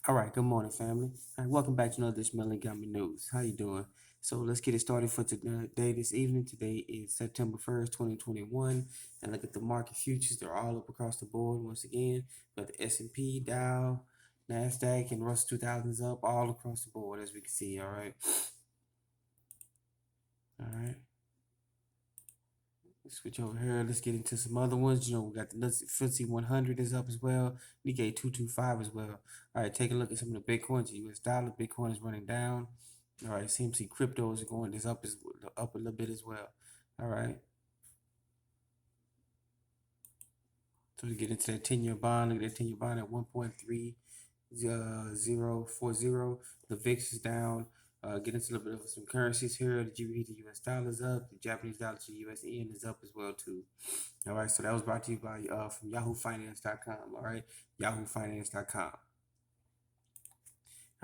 All right, good morning, family. All right, welcome back to another Smelling Gummy News. How you doing? So let's get it started for today. This evening, today is September 1st, 2021, and look at the market futures. They're all up across the board once again. But the S&P, Dow, Nasdaq, and Russell 2000s up all across the board, as we can see. All right. Switch over here. Let's get into some other ones. We got the FTSE 100 is up as well. Nikkei 225 as well. All right, take a look at some of the Bitcoins. The US dollar, Bitcoin is running down. All right, CMC crypto is up a little bit as well. All right. So we get into that 10-year bond. Look at that 10-year bond at 1.3040. The VIX is down. Get into a little bit of some currencies here. The GBP to US dollar is up. The Japanese dollar to US yen is up as well too. All right, so that was brought to you by from YahooFinance.com. All right, YahooFinance.com.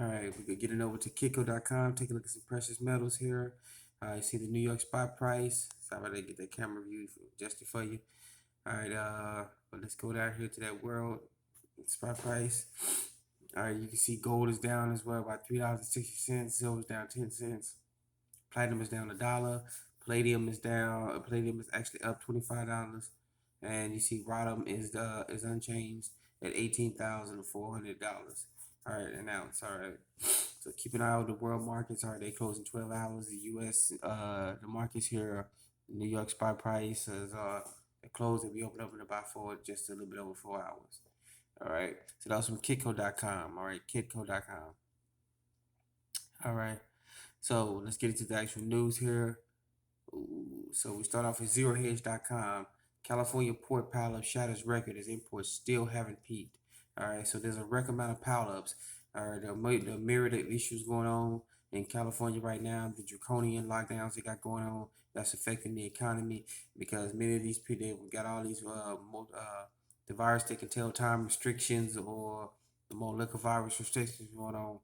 All right, we could get it over to Kitco.com. Take a look at some precious metals here. You see the New York spot price. Sorry about that. Get that camera view adjusted for you. All right, but let's go down here to that world spot price. All right, you can see gold is down as well by $3.60. Silver is down 10 cents. Platinum is down $1. Palladium is down. Palladium is actually up $25, and you see rhodium is unchanged at $18,400. All right, an ounce. All right. So keep an eye on the world markets. All right, they close in 12 hours. The U.S. The markets here, New York spot price is it closed and we open up in about just a little bit over 4 hours. All right. So that was from Kitco.com. All right, Kitco.com. All right. So let's get into the actual news here. So we start off with ZeroHedge.com. California port pileup shatters record as imports still haven't peaked. All right, so there's a record amount of pileups. All right, the myriad of issues going on in California right now, the draconian lockdowns they got going on that's affecting the economy because many of these people they got all these the virus they can tell time restrictions or the more liquor virus restrictions going on,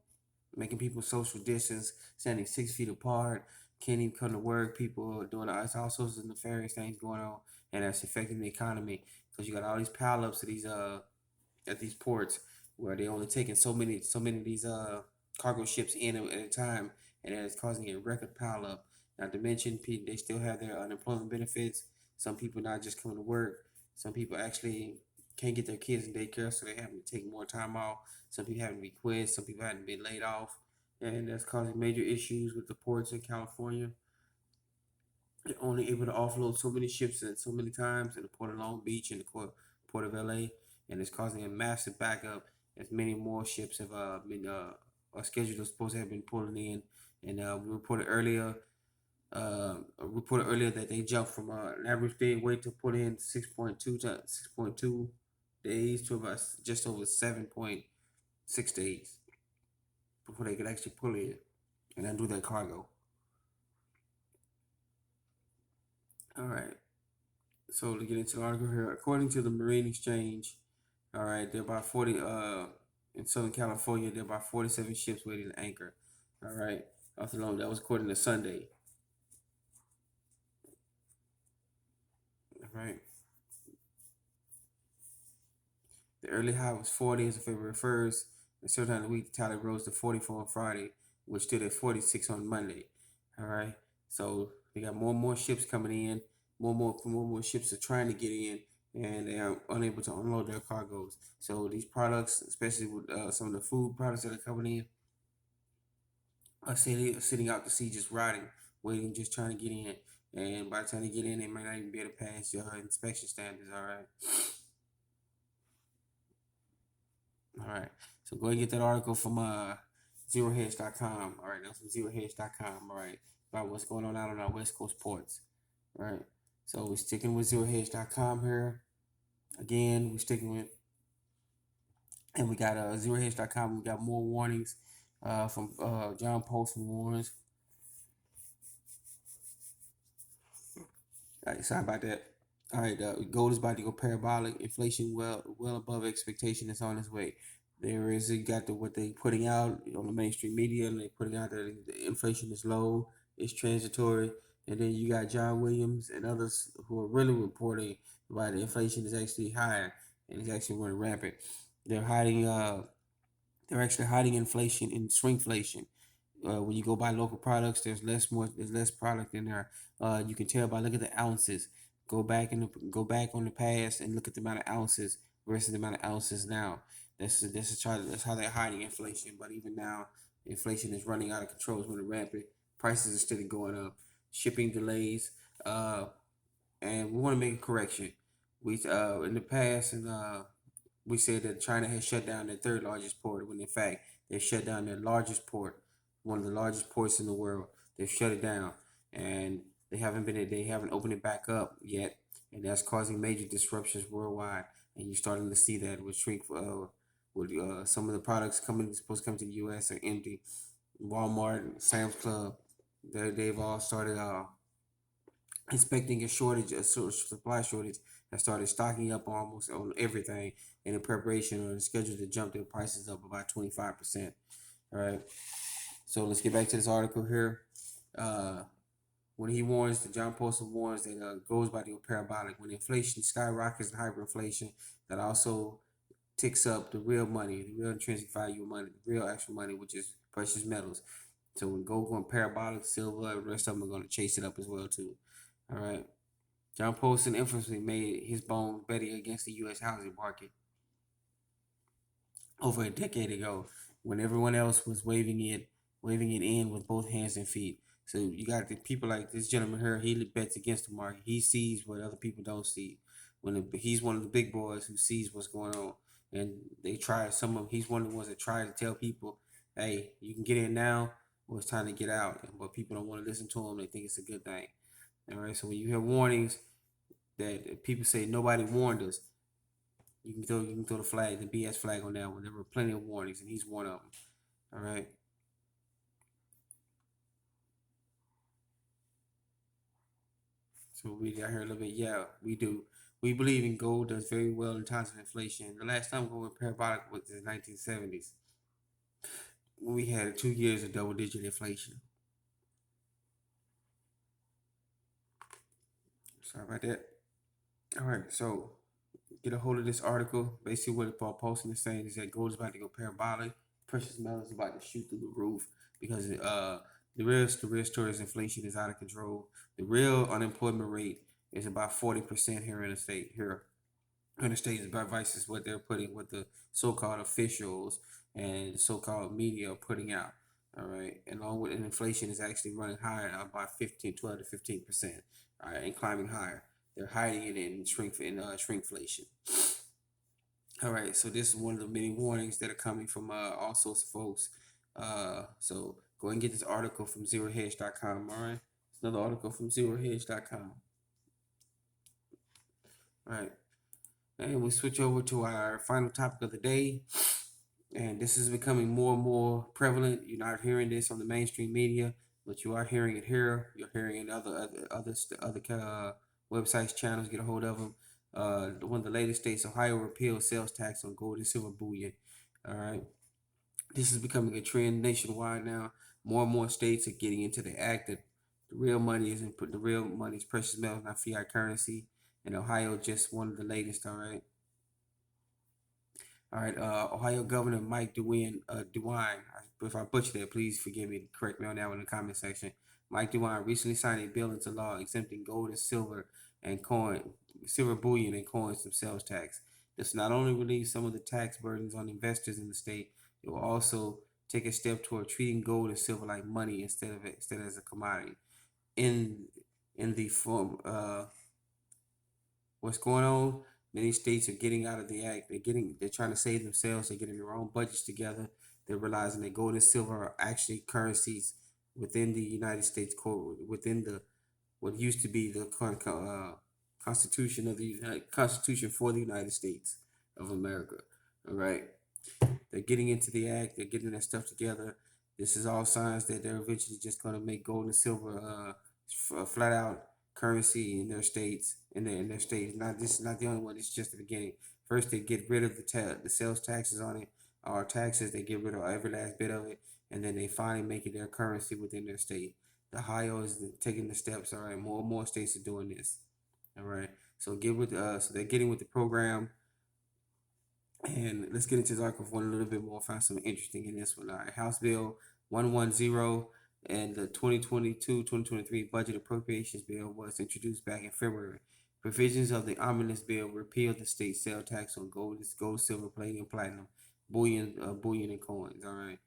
making people social distance, standing 6 feet apart, can't even come to work. People are doing all sorts of nefarious things going on, and that's affecting the economy because you got all these pileups at these ports where they only taking so many of these cargo ships in at a time, and it's causing a record pileup. Not to mention, people they still have their unemployment benefits. Some people not just coming to work. Some people actually can't get their kids in daycare, so they having to take more time off. Some people having to be quit. Some people having to be laid off, and that's causing major issues with the ports in California. They're only able to offload so many ships at so many times in the port of Long Beach and the port of LA, and it's causing a massive backup as many more ships have been are scheduled to supposed to have been pulling in. And we reported earlier that they jumped from an average day wait to put in 6.2 days to about just over 7.6 days before they could actually pull in and undo their cargo. All right. So to get into the article here, according to the Marine Exchange, all right, there are about 40 in Southern California, there are about 47 ships waiting to anchor. All right. Off the loan. That was according to Sunday. All right. The early high was 40 as of February 1st. And sometime the week the tally rose to 44 on Friday, which stood at 46 on Monday. All right. So they got more and more ships coming in. More ships are trying to get in, and they are unable to unload their cargoes. So these products, especially with some of the food products that are coming in, are sitting out to sea, just riding, waiting, just trying to get in. And by the time they get in, they might not even be able to pass your inspection standards. All right. All right. So go and get that article from ZeroHedge.com. All right. That's from ZeroHedge.com. All right. About what's going on out on our West Coast ports. All right. So we're sticking with ZeroHedge.com here. Again, we're sticking with, and we got ZeroHedge.com. We got more warnings from John Paulson warns. All right. Sorry about that. All right. Gold is about to go parabolic. Inflation well above expectation. It's on its way. There is you got what they putting out on the mainstream media, and they putting out that the inflation is low, it's transitory, and then you got John Williams and others who are really reporting why the inflation is actually higher and it's actually running rampant. They're hiding They're actually hiding inflation in shrinkflation. When you go buy local products, there's less product in there. You can tell by look at the ounces. Go back on the past and look at the amount of ounces versus the amount of ounces now. That's how they're hiding inflation. But even now, inflation is running out of control. It's running rampant. Prices are still going up. Shipping delays. And we want to make a correction. We in the past and we said that China has shut down their third largest port, when in fact they shut down their largest port, one of the largest ports in the world. They've shut it down, and they haven't opened it back up yet, and that's causing major disruptions worldwide. And you're starting to see that with some of the products supposed to come to the U.S. are empty. Walmart, Sam's Club, they've all started expecting a supply shortage, and started stocking up almost on everything in preparation or scheduled to jump their prices up about 25%. All right. So let's get back to this article here. Uh, when he warns, John Paulson warns that goes by the parabolic. When inflation skyrockets and hyperinflation, that also ticks up the real money, the real intrinsic value of money, the real actual money, which is precious metals. So when gold going parabolic, silver, the rest of them are going to chase it up as well too. All right. John Paulson infamously made his bones betting against the U.S. housing market over a decade ago, when everyone else was waving it in with both hands and feet. So you got the people like this gentleman here. He bets against the market. He sees what other people don't see. He's one of the big boys who sees what's going on, and they try some of. He's one of the ones that try to tell people, "Hey, you can get in now, or it's time to get out." But people don't want to listen to him. They think it's a good thing. All right. So when you hear warnings that people say nobody warned us, you can throw the BS flag on that one. There were plenty of warnings, and he's one of them. All right. So we got here a little bit. Yeah, we do. We believe in gold does very well in times of inflation. The last time gold went parabolic was the 1970s, when we had 2 years of double-digit inflation. Sorry about that. All right, so get a hold of this article. Basically, what Paul Paulson is saying is that gold is about to go parabolic. Precious metals is about to shoot through the roof because the real story is inflation is out of control. The real unemployment rate is about 40% here in the state. Here in the states, advice is what they're putting, what the so-called officials and so-called media are putting out. All right, and along with inflation is actually running higher about 12 to 15%. All right, and climbing higher. They're hiding it in shrinkflation. All right, so this is one of the many warnings that are coming from all sorts of folks. So go and get this article from zerohedge.com. All right, it's another article from zerohedge.com. All right, and we switch over to our final topic of the day. And this is becoming more and more prevalent. You're not hearing this on the mainstream media, but you are hearing it here. You're hearing it in other websites, channels. Get a hold of them. One of the latest states, Ohio, repealed sales tax on gold and silver bullion. All right, this is becoming a trend nationwide now. More and more states are getting into the act that the real money is precious metals, not fiat currency. And Ohio just one of the latest. All right. All right, Ohio Governor Mike DeWine. If I butcher that, please forgive me. Correct me on that one in the comment section. Mike DeWine recently signed a bill into law exempting gold and silver bullion and coins from sales tax. This not only relieves some of the tax burdens on investors in the state, it will also take a step toward treating gold and silver like money instead as a commodity. In in the form What's going on? Many states are getting out of the act. They're trying to save themselves. They're getting their own budgets together. They're realizing that gold and silver are actually currencies within the United States code, within the what used to be the Constitution of the Constitution for the United States of America. All right. They're getting into the act. They're getting their stuff together. This is all signs that they're eventually just going to make gold and silver flat out currency in their states. In their states. Not This is not the only one. It's just the beginning. First, they get rid of the sales taxes on it, or taxes. They get rid of every last bit of it, and then they finally make it their currency within their state. The Ohio is taking the steps. All right, more and more states are doing this. All right, so get with so they're getting with the program And let's get into the article for one a little bit more. Find some interesting in this one. All right, House Bill 110 and the 2022-2023 budget appropriations bill was introduced back in February. Provisions of the omnibus bill repealed the state sale tax on gold, silver, palladium, platinum, bullion and coins. All right.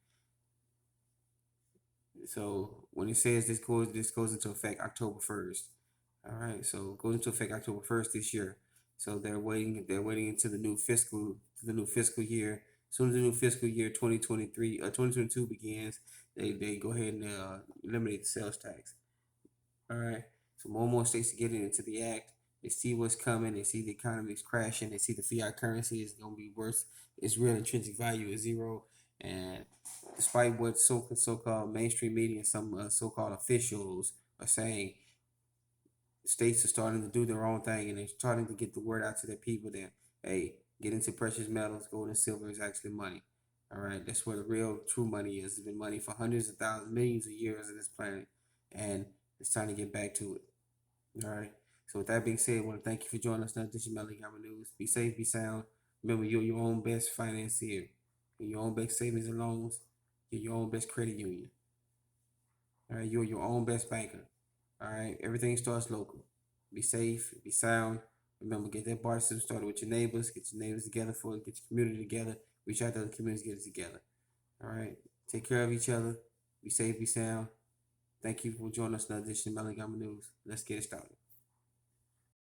So when it says this goes into effect October 1st. All right, so it goes into effect October 1st this year. So they're waiting into the new fiscal year. As soon as the new fiscal year 2022 begins, they go ahead and eliminate the sales tax. All right. So more and more states are getting into the act. They see what's coming. They see the economy is crashing. They see the fiat currency is going to be worse. Its real intrinsic value is zero. And despite what so-called mainstream media and some so-called officials are saying, states are starting to do their own thing, and they're starting to get the word out to their people that, hey, get into precious metals. Gold and silver is actually money. All right, that's where the real true money is. It's been money for hundreds of thousands, millions of years on this planet, and it's time to get back to it. All right. So with that being said, I want to thank you for joining us. Now, this is Melly Gamma News. Be safe, be sound. Remember, you're your own best financier. You're your own best savings and loans. You're your own best credit union. All right. You're your own best banker. All right. Everything starts local. Be safe, be sound. Remember, get that bar system started with your neighbors. Get your neighbors together for it. Get your community together. Reach out to other communities, get it together. All right. Take care of each other. Be safe, be sound. Thank you for joining us in another edition of Melly Gamma News. Let's get it started.